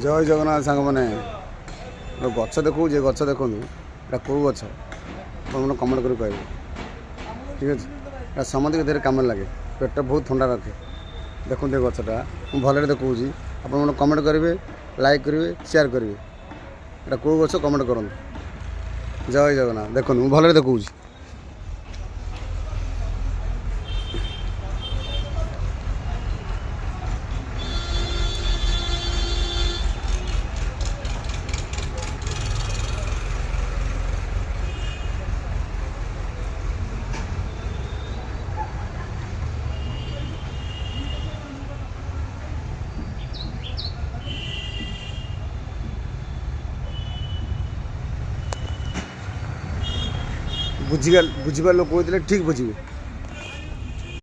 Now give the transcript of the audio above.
ଜୟ ଜଗନ୍ନାଥ ସାଙ୍ଗମାନେ ଗଛ ଦେଖାଉଛି ଗଛ ଦେଖନ୍ତୁ ଏଇଟା କେଉଁ ଗଛ ଆପଣମାନେ କମେଣ୍ଟ କରି କହିବେ ଠିକ୍ ଅଛି। ଏଇଟା ସମସ୍ତଙ୍କ ଦେହରେ କାମରେ ଲାଗେ, ପେଟ ବହୁତ ଥଣ୍ଡା ରଖେ। ଦେଖନ୍ତୁ ଏ ଗଛଟା ମୁଁ ଭଲରେ ଦେଖାଉଛି, ଆପଣମାନେ କମେଣ୍ଟ କରିବେ, ଲାଇକ୍ କରିବେ, ସେୟାର କରିବେ। ଏଇଟା କେଉଁ ଗଛ କମେଣ୍ଟ କରନ୍ତୁ। ଜୟ ଜଗନ୍ନାଥ। ଦେଖନ୍ତୁ ମୁଁ ଭଲରେ ଦେଖାଉଛି। ବୁଝିବା ଲୋକ କହିଥିଲେ ଠିକ୍ ବୁଝିବେ।